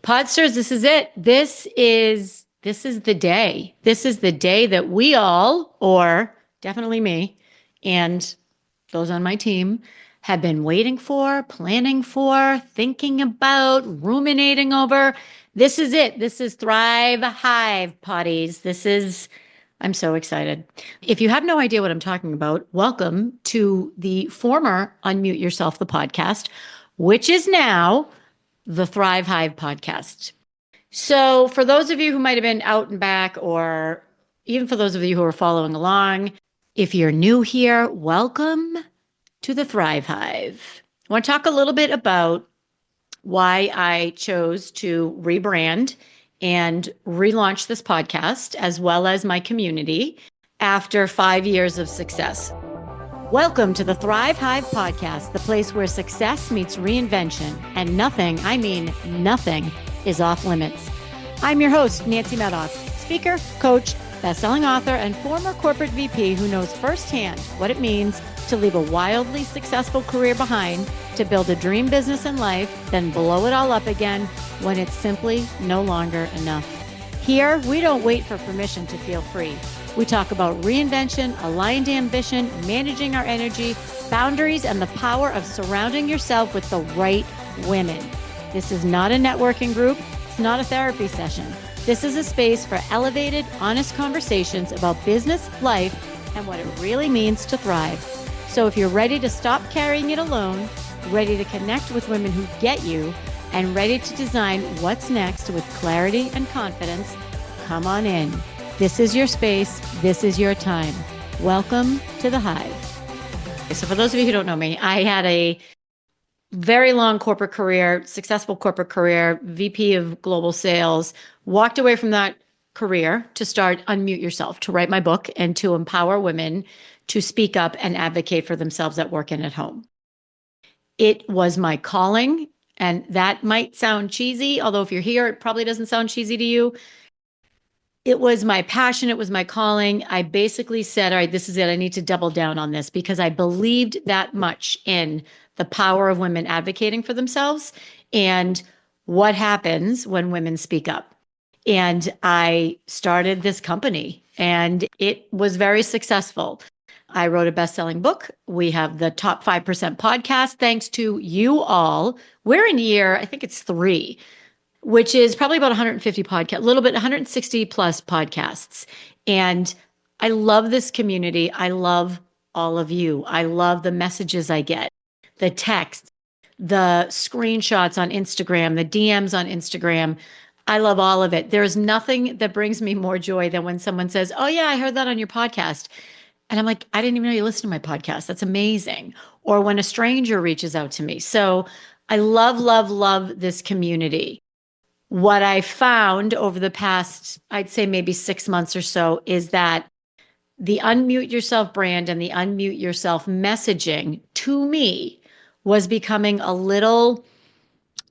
Podsters, this is it. This is the day. This is the day that we all, or definitely me, and those on my team, have been waiting for, planning for, thinking about, ruminating over. This is it. This is Thrive Hive Potties. I'm so excited. If you have no idea what I'm talking about, welcome to the former Unmute Yourself, the podcast, which is now the Thrive Hive Podcast. So for those of you who might have been out and back, or even for those of you who are following along, if you're new here, welcome to the Thrive Hive. I want to talk a little bit about why I chose to rebrand and relaunch this podcast, as well as my community, after 5 years of success. Welcome to the Thrive Hive Podcast, the place where success meets reinvention, and nothing, I mean nothing, is off limits. I'm your host, Nancy Medoff, speaker, coach, best-selling author, and former corporate VP who knows firsthand what it means to leave a wildly successful career behind, to build a dream business and life, then blow it all up again when it's simply no longer enough. Here, we don't wait for permission to feel free. We talk about reinvention, aligned ambition, managing our energy, boundaries, and the power of surrounding yourself with the right women. This is not a networking group. It's not a therapy session. This is a space for elevated, honest conversations about business, life, and what it really means to thrive. So if you're ready to stop carrying it alone, ready to connect with women who get you, and ready to design what's next with clarity and confidence, come on in. This is your space. This is your time. Welcome to the Hive. So for those of you who don't know me, I had a very long corporate career, successful corporate career, VP of global sales, walked away from that career to start Unmute Yourself, to write my book and to empower women to speak up and advocate for themselves at work and at home. It was my calling, and that might sound cheesy, although if you're here, it probably doesn't sound cheesy to you. It was my passion. It was my calling. I basically said, all right, this is it. I need to double down on this because I believed that much in the power of women advocating for themselves and what happens when women speak up. And I started this company, and it was very successful. I wrote a best-selling book. We have the Top 5% podcast, thanks to you all. We're in year, I think it's 3, which is probably about 150 podcasts, a little bit, 160 plus podcasts. And I love this community. I love all of you. I love the messages I get, the texts, the screenshots on Instagram, the DMs on Instagram. I love all of it. There's nothing that brings me more joy than when someone says, oh yeah, I heard that on your podcast. And I'm like, I didn't even know you listened to my podcast. That's amazing. Or when a stranger reaches out to me. So I love, love, love this community. What I found over the past, I'd say maybe 6 months or so, is that the Unmute Yourself brand and the Unmute Yourself messaging to me was becoming a little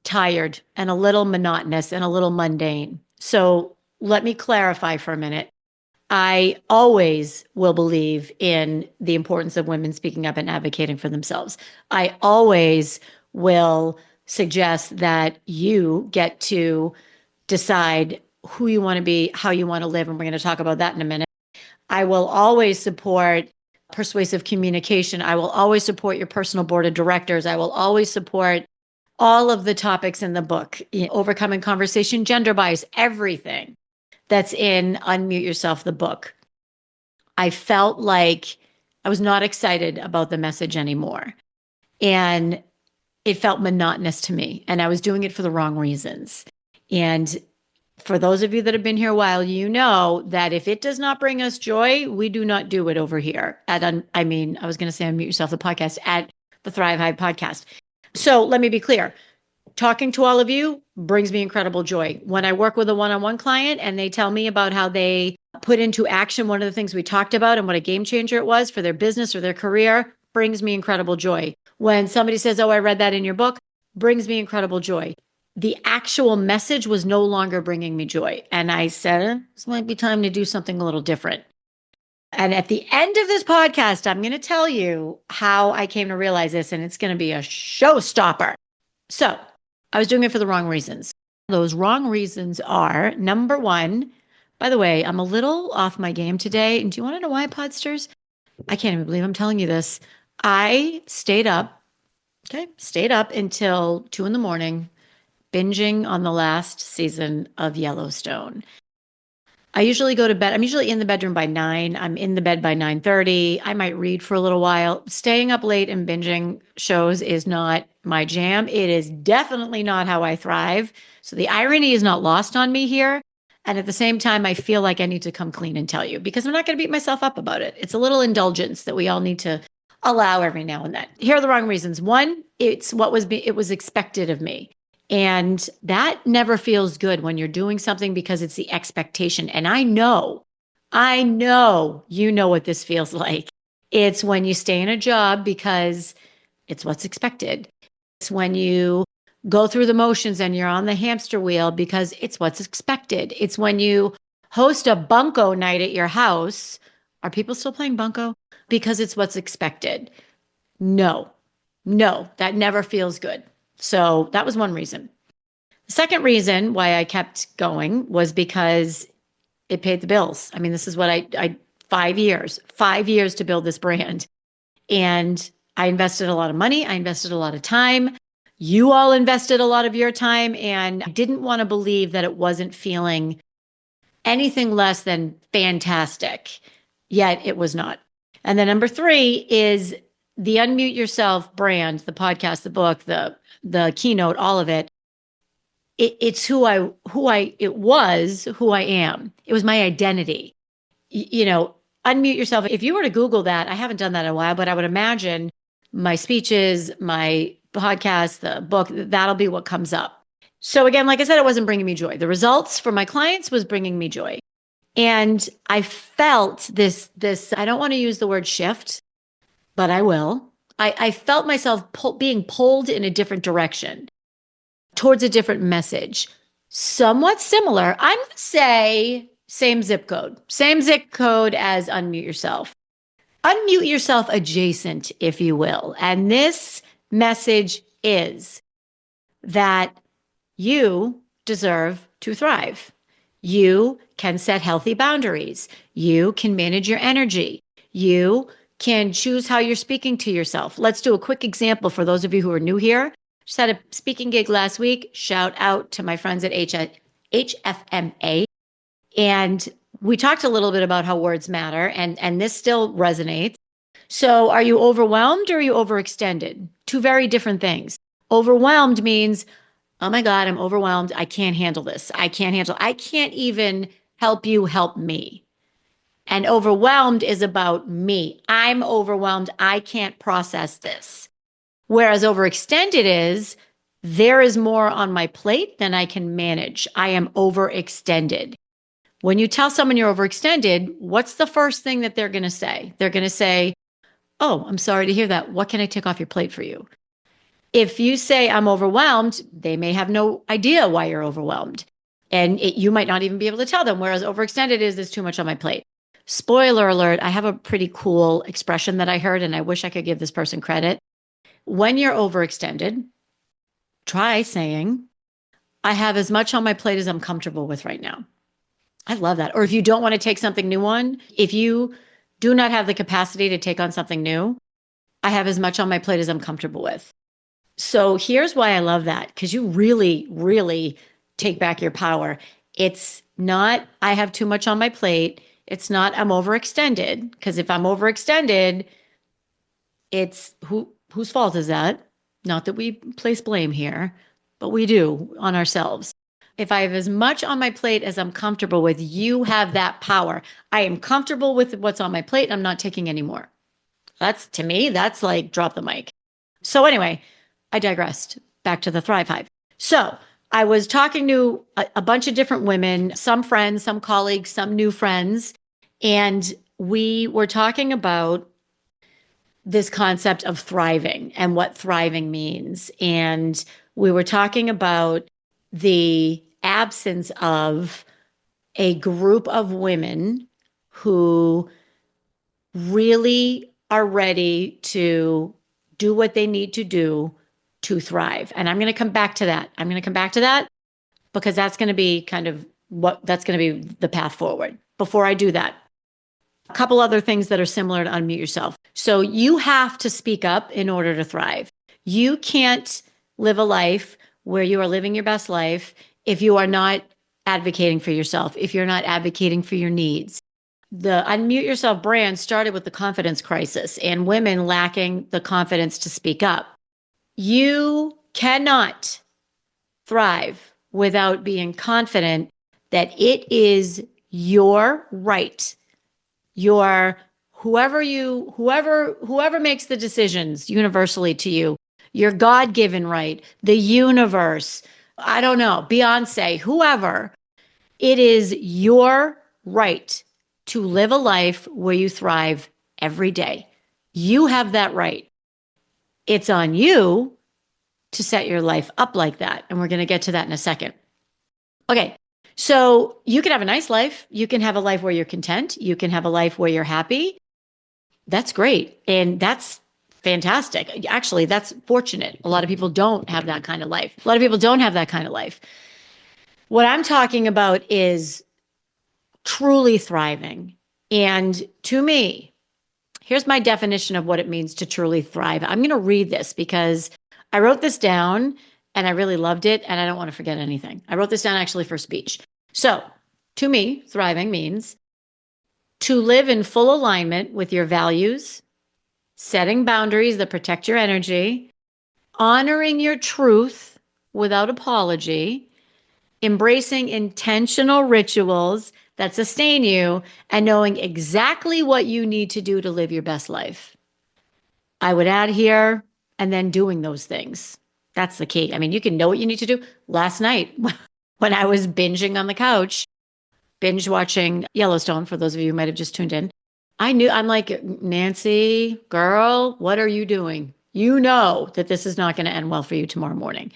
tired and a little monotonous and a little mundane. So let me clarify for a minute. I always will believe in the importance of women speaking up and advocating for themselves. I always will suggest that you get to decide who you want to be, how you want to live, and we're going to talk about that in a minute. I will always support persuasive communication. I will always support your personal board of directors. I will always support all of the topics in the book, overcoming conversation, gender bias, everything that's in Unmute Yourself, the book. I felt like I was not excited about the message anymore. And it felt monotonous to me. And I was doing it for the wrong reasons. And for those of you that have been here a while, you know that if it does not bring us joy, we do not do it over here at, I was going to say Unmute Yourself, the podcast, at the Thrive Hive Podcast. So let me be clear. Talking to all of you brings me incredible joy. When I work with a one-on-one client and they tell me about how they put into action one of the things we talked about and what a game changer it was for their business or their career, brings me incredible joy. When somebody says, oh, I read that in your book, brings me incredible joy. The actual message was no longer bringing me joy. And I said, this might be time to do something a little different. And at the end of this podcast, I'm going to tell you how I came to realize this, and it's going to be a showstopper. So I was doing it for the wrong reasons. Those wrong reasons are number one, by the way, I'm a little off my game today. And do you want to know why, Podsters? I can't even believe I'm telling you this. I stayed up until 2 in the morning, binging on the last season of Yellowstone. I usually go to bed. I'm usually in the bedroom by 9. I'm in the bed by 9:30. I might read for a little while. Staying up late and binging shows is not my jam. It is definitely not how I thrive. So the irony is not lost on me here. And at the same time, I feel like I need to come clean and tell you because I'm not going to beat myself up about it. It's a little indulgence that we all need to allow every now and then. Here are the wrong reasons. One, it was expected of me. And that never feels good when you're doing something because it's the expectation. And I know you know what this feels like. It's when you stay in a job because it's what's expected. It's when you go through the motions and you're on the hamster wheel because it's what's expected. It's when you host a bunko night at your house. Are people still playing bunko? Because it's what's expected. No, that never feels good. So that was one reason. The second reason why I kept going was because it paid the bills. I mean, this is what I 5 years to build this brand. And I invested a lot of money. I invested a lot of time. You all invested a lot of your time. And I didn't want to believe that it wasn't feeling anything less than fantastic. Yet it was not. And then number 3 is the Unmute Yourself brand, the podcast, the book, the keynote, all of it. It's who I am. It was my identity. Unmute yourself. If you were to Google that, I haven't done that in a while, but I would imagine my speeches, my podcast, the book, that'll be what comes up. So again, like I said, it wasn't bringing me joy. The results for my clients was bringing me joy. And I felt this, I don't want to use the word shift, but I will. I felt myself being pulled in a different direction towards a different message. Somewhat similar. I'm going to say same zip code as Unmute Yourself. Unmute Yourself adjacent, if you will. And this message is that you deserve to thrive. You can set healthy boundaries. You can manage your energy. You can choose how you're speaking to yourself. Let's do a quick example for those of you who are new here. Just had a speaking gig last week. Shout out to my friends at HFMA. And we talked a little bit about how words matter, and this still resonates. So are you overwhelmed or are you overextended? Two very different things. Overwhelmed means, oh my God, I'm overwhelmed. I can't handle this. I can't even help you help me. And overwhelmed is about me. I'm overwhelmed. I can't process this. Whereas overextended is, there is more on my plate than I can manage. I am overextended. When you tell someone you're overextended, what's the first thing that they're going to say? They're going to say, oh, I'm sorry to hear that. What can I take off your plate for you? If you say I'm overwhelmed, they may have no idea why you're overwhelmed. And you might not even be able to tell them. Whereas overextended is, there's too much on my plate. Spoiler alert, I have a pretty cool expression that I heard, and I wish I could give this person credit. When you're overextended, try saying, I have as much on my plate as I'm comfortable with right now. I love that. Or if you don't want to take something new on, if you do not have the capacity to take on something new, I have as much on my plate as I'm comfortable with. So here's why I love that, because you really, really take back your power. It's not, I have too much on my plate. It's not, I'm overextended, because if I'm overextended, it's whose fault is that? Not that we place blame here, but we do on ourselves. If I have as much on my plate as I'm comfortable with, you have that power. I am comfortable with what's on my plate and I'm not taking any more. To me, that's like drop the mic. So anyway, I digressed. Back to the Thrive Hive. So I was talking to a bunch of different women, some friends, some colleagues, some new friends, and we were talking about this concept of thriving and what thriving means. And we were talking about the absence of a group of women who really are ready to do what they need to do to thrive. And I'm going to come back to that. because that's going to be that's going to be the path forward. Before I do that, a couple other things that are similar to unmute yourself. So you have to speak up in order to thrive. You can't live a life where you are living your best life if you are not advocating for yourself, if you're not advocating for your needs. The Unmute Yourself brand started with the confidence crisis and women lacking the confidence to speak up. You cannot thrive without being confident that it is your right. Whoever makes the decisions universally to you, your God-given right, the universe, I don't know, Beyonce, whoever, it is your right to live a life where you thrive every day. You have that right. It's on you to set your life up like that. And we're going to get to that in a second. Okay. So you can have a nice life. You can have a life where you're content. You can have a life where you're happy. That's great. And that's fantastic. Actually, that's fortunate. A lot of people don't have that kind of life. A lot of people don't have that kind of life. What I'm talking about is truly thriving. And to me, here's my definition of what it means to truly thrive. I'm going to read this because I wrote this down and I really loved it and I don't want to forget anything. I wrote this down actually for speech. So to me, thriving means to live in full alignment with your values, setting boundaries that protect your energy, honoring your truth without apology, embracing intentional rituals that sustain you, and knowing exactly what you need to do to live your best life. I would add here, and then doing those things. That's the key. I mean, you can know what you need to do. Last night, when I was binging on the couch, binge watching Yellowstone, for those of you who might have just tuned in, I'm like, Nancy, girl, what are you doing? You know that this is not going to end well for you tomorrow morning.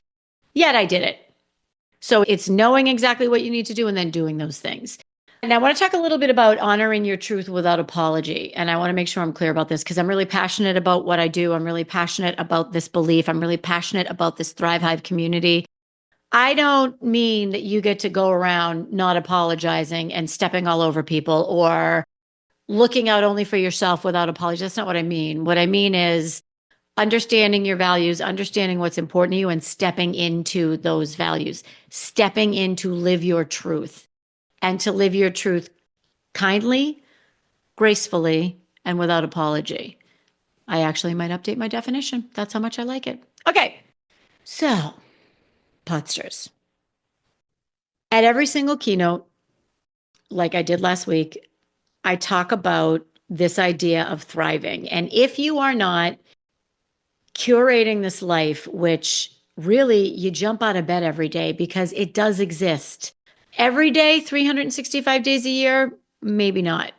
Yet I did it. So it's knowing exactly what you need to do and then doing those things. And I want to talk a little bit about honoring your truth without apology. And I want to make sure I'm clear about this because I'm really passionate about what I do. I'm really passionate about this belief. I'm really passionate about this Thrive Hive community. I don't mean that you get to go around not apologizing and stepping all over people or looking out only for yourself without apology. That's not what I mean. What I mean is understanding your values, understanding what's important to you, and stepping into those values, stepping in to live your truth. And to live your truth kindly, gracefully, and without apology. I actually might update my definition. That's how much I like it. Okay, so Podsters. At every single keynote, like I did last week, I talk about this idea of thriving. And if you are not curating this life, which really you jump out of bed every day because it does exist. Every day, 365 days a year, maybe not.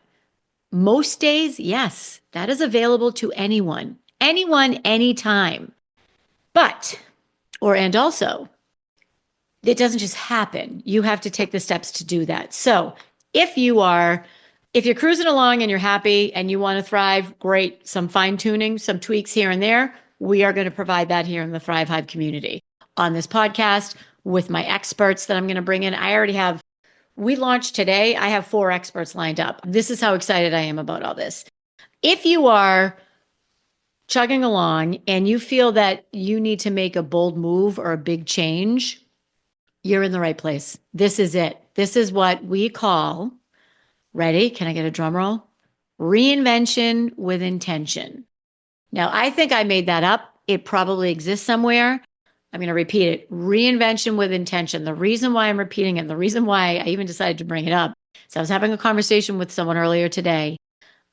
Most days, yes, that is available to anyone, anytime. And also, it doesn't just happen. You have to take the steps to do that. So if you're cruising along and you're happy and you want to thrive, great. Some fine tuning, some tweaks here and there. We are going to provide that here in the Thrive Hive community on this podcast with my experts that I'm going to bring in. We launched today. I have 4 experts lined up. This is how excited I am about all this. If you are chugging along and you feel that you need to make a bold move or a big change, you're in the right place. This is it. This is what we call, ready? Can I get a drum roll? Reinvention with intention. Now, I think I made that up. It probably exists somewhere. I'm going to repeat it. Reinvention with intention. The reason why I'm repeating it, and the reason why I even decided to bring it up, so I was having a conversation with someone earlier today.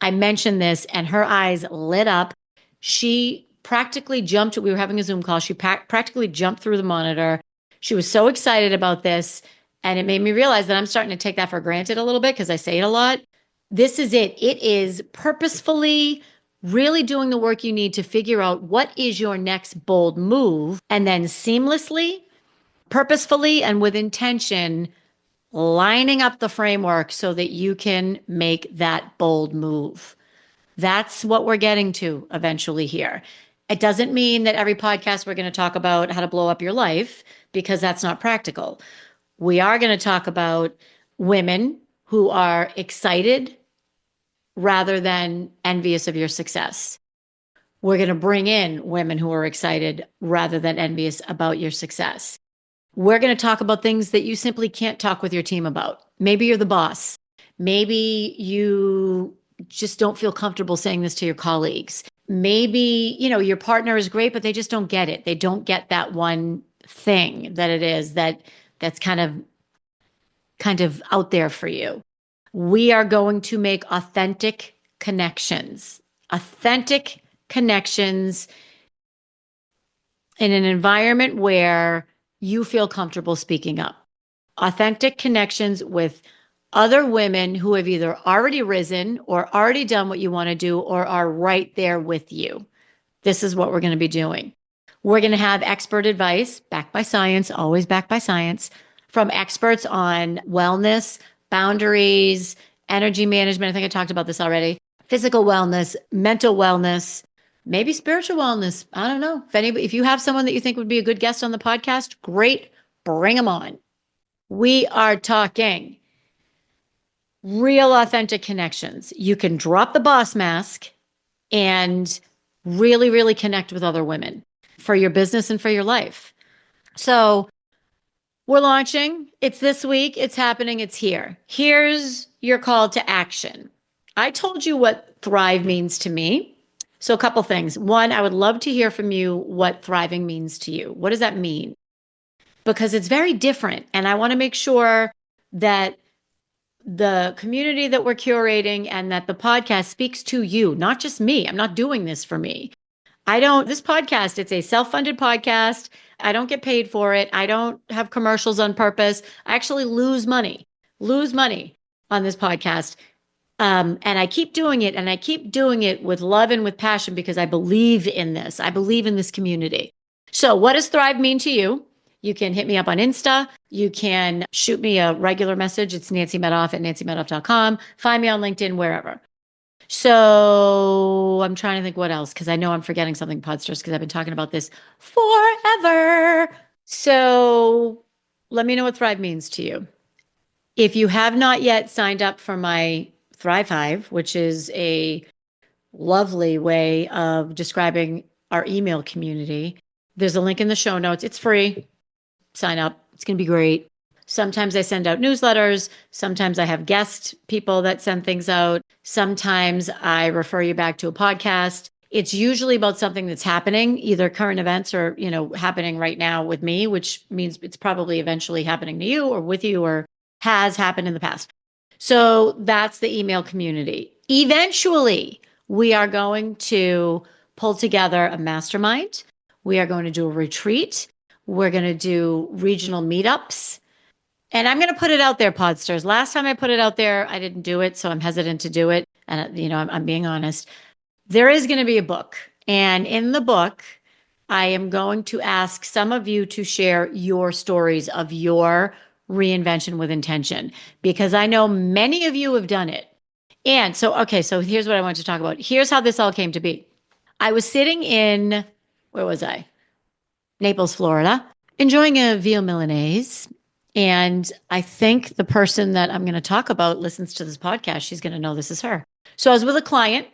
I mentioned this and her eyes lit up. She practically jumped. We were having a Zoom call. She practically jumped through the monitor. She was so excited about this. And it made me realize that I'm starting to take that for granted a little bit because I say it a lot. This is it. It is purposefully really doing the work you need to figure out what is your next bold move, and then seamlessly, purposefully, and with intention, lining up the framework so that you can make that bold move. That's what we're getting to eventually here. It doesn't mean that every podcast we're going to talk about how to blow up your life, because that's not practical. We are going to talk about women who are excited rather than envious of your success. We're going to bring in women who are excited rather than envious about your success. We're going to talk about things that you simply can't talk with your team about. Maybe you're the boss. Maybe you just don't feel comfortable saying this to your colleagues. Maybe, your partner is great, but they just don't get it. They don't get that one thing that it is that's kind of out there for you. We are going to make authentic connections in an environment where you feel comfortable speaking up. Authentic connections with other women who have either already risen or already done what you want to do or are right there with you. This is what we're going to be doing. We're going to have expert advice, backed by science, always backed by science, from experts on wellness, boundaries, energy management. I think I talked about this already. Physical wellness, mental wellness, maybe spiritual wellness. I don't know. If you have someone that you think would be a good guest on the podcast, great, bring them on. We are talking real authentic connections. You can drop the boss mask and really, really connect with other women for your business and for your life. So we're launching. It's this week. It's happening. It's here. Here's your call to action. I told you what Thrive means to me. So a couple things. One, I would love to hear from you what thriving means to you. What does that mean? Because it's very different. And I want to make sure that the community that we're curating and that the podcast speaks to you, not just me. I'm not doing this for me. This podcast, it's a self-funded podcast. I don't get paid for it. I don't have commercials on purpose. I actually lose money on this podcast. And I keep doing it, and I keep doing it with love and with passion because I believe in this. I believe in this community. So what does Thrive mean to you? You can hit me up on Insta. You can shoot me a regular message. It's nancymedoff@nancymedoff.com. Find me on LinkedIn, wherever. So I'm trying to think what else, because I know I'm forgetting something, Podsters, because I've been talking about this forever. So let me know what Thrive means to you. If you have not yet signed up for my Thrive Hive, which is a lovely way of describing our email community, there's a link in the show notes. It's free. Sign up. It's going to be great. Sometimes I send out newsletters. Sometimes I have guest people that send things out. Sometimes I refer you back to a podcast. It's usually about something that's happening, either current events or, happening right now with me, which means it's probably eventually happening to you or with you or has happened in the past. So that's the email community. Eventually, we are going to pull together a mastermind. We are going to do a retreat. We're going to do regional meetups. And I'm going to put it out there, Podsters. Last time I put it out there, I didn't do it, so I'm hesitant to do it. And, I'm being honest. There is going to be a book. And in the book, I am going to ask some of you to share your stories of your reinvention with intention, because I know many of you have done it. And so here's what I want to talk about. Here's how this all came to be. I was sitting in, where was I? Naples, Florida, enjoying a veal Milanese. And I think the person that I'm going to talk about listens to this podcast. She's going to know this is her. So I was with a client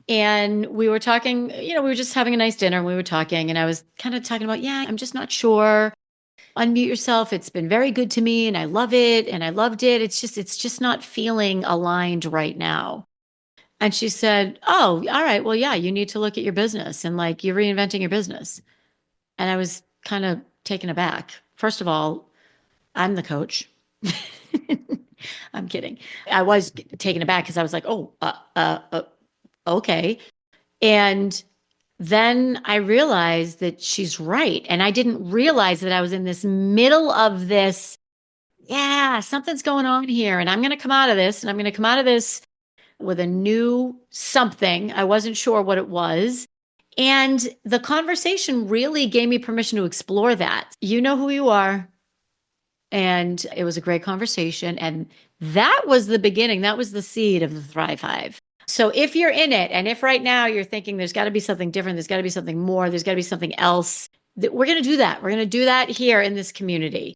and we were talking, we were just having a nice dinner and we were talking and I was kind of talking about, I'm just not sure. Unmute yourself. It's been very good to me and I love it and I loved it. It's just not feeling aligned right now. And she said, oh, all right. Well, yeah, you need to look at your business and you're reinventing your business. And I was kind of taken aback. First of all, I'm the coach. I'm kidding. I was taken aback because I was like, okay. And then I realized that she's right. And I didn't realize that I was in this middle of this, something's going on here. And I'm going to come out of this and I'm going to come out of this with a new something. I wasn't sure what it was. And the conversation really gave me permission to explore that. You know who you are. And it was a great conversation. And that was the beginning. That was the seed of the Thrive Hive. So if you're in it, and if right now you're thinking there's got to be something different, there's got to be something more, there's got to be something else, we're going to do that. We're going to do that here in this community.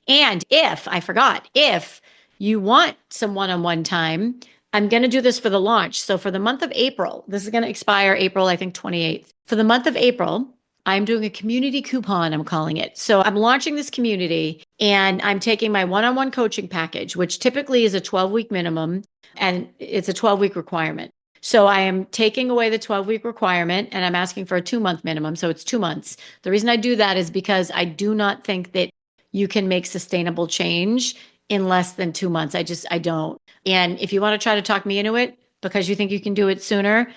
And if you want some one-on-one time, I'm going to do this for the launch. So for the month of April, this is going to expire April, I think 28th. For the month of April, I'm doing a community coupon, I'm calling it. So I'm launching this community and I'm taking my one-on-one coaching package, which typically is a 12-week minimum, and it's a 12-week requirement. So I am taking away the 12-week requirement and I'm asking for a 2-month minimum. So it's 2 months. The reason I do that is because I do not think that you can make sustainable change in less than 2 months. I don't. And if you want to try to talk me into it because you think you can do it sooner,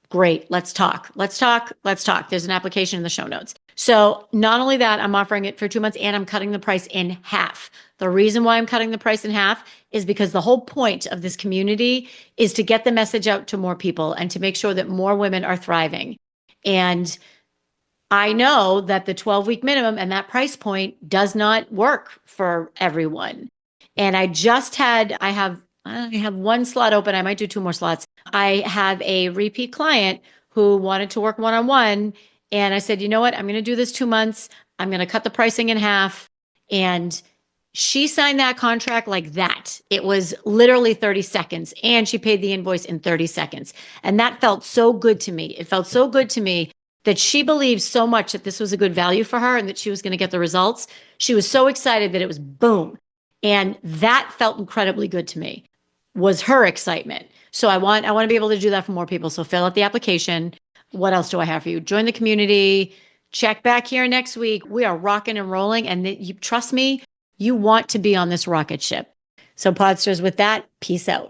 great. Let's talk. There's an application in the show notes. So not only that, I'm offering it for 2 months and I'm cutting the price in half. The reason why I'm cutting the price in half is because the whole point of this community is to get the message out to more people and to make sure that more women are thriving. And I know that the 12-week minimum and that price point does not work for everyone. And I have one slot open. I might do 2 more slots. I have a repeat client who wanted to work one-on-one. And I said, you know what? I'm going to do this 2 months. I'm going to cut the pricing in half. And she signed that contract like that. It was literally 30 seconds. And she paid the invoice in 30 seconds. And that felt so good to me. It felt so good to me that she believed so much that this was a good value for her and that she was going to get the results. She was so excited that it was boom. And that felt incredibly good to me, was her excitement. So I want to be able to do that for more people. So fill out the application. What else do I have for you? Join the community. Check back here next week. We are rocking and rolling. And you trust me, you want to be on this rocket ship. So Podsters, with that, peace out.